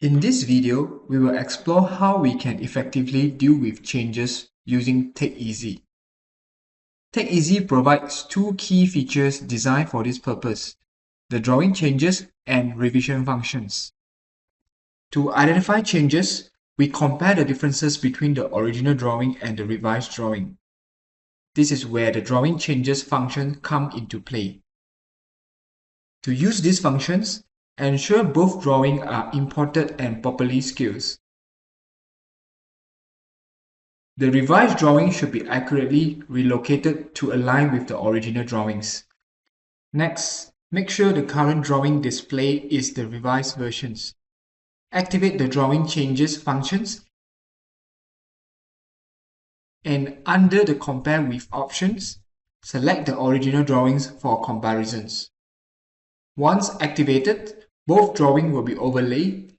In this video, we will explore how we can effectively deal with changes using Takeasy. Takeasy provides two key features designed for this purpose: the drawing changes and revision functions. To identify changes, we compare the differences between the original drawing and the revised drawing. This is where the drawing changes function comes into play. To use these functions, ensure both drawings are imported and properly scaled. The revised drawing should be accurately relocated to align with the original drawings. Next, make sure the current drawing display is the revised versions. Activate the drawing changes functions, and under the compare with options, select the original drawings for comparisons. Once activated, both drawings will be overlaid.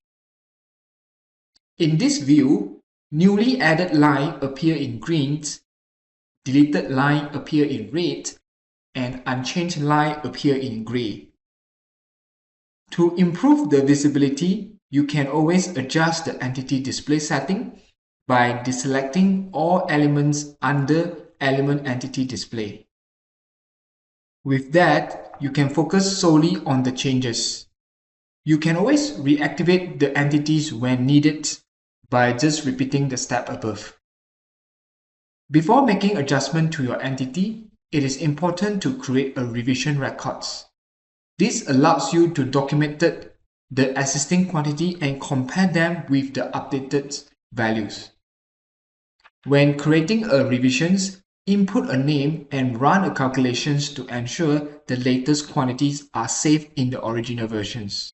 In this view, newly added line appear in green, deleted line appear in red, and unchanged line appear in gray. To improve the visibility, you can always adjust the entity display setting by deselecting all elements under Element Entity Display. With that, you can focus solely on the changes. You can always reactivate the entities when needed by just repeating the step above. Before making adjustment to your entity, it is important to create a revision records. This allows you to document the existing quantity and compare them with the updated values. When creating a revisions, input a name and run a calculations to ensure the latest quantities are saved in the original versions.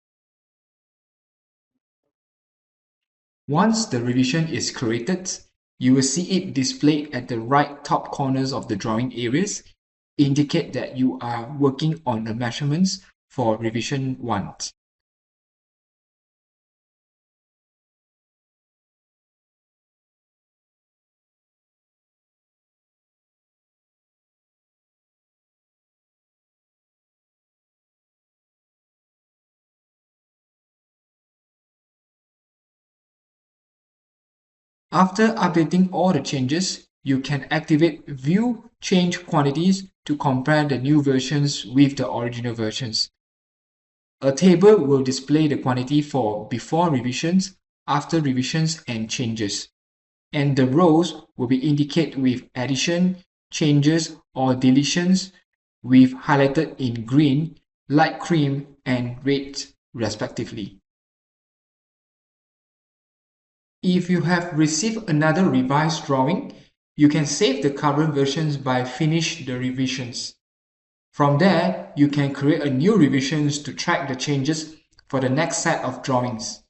Once the revision is created, you will see it displayed at the right top corners of the drawing areas, indicate that you are working on the measurements for revision 1. After updating all the changes, you can activate View Change Quantities to compare the new versions with the original versions. A table will display the quantity for before revisions, after revisions, and changes. And the rows will be indicated with addition, changes, or deletions with highlighted in green, light cream, and red respectively. If you have received another revised drawing, you can save the current versions by finish the revisions. From there, you can create a new revisions to track the changes for the next set of drawings.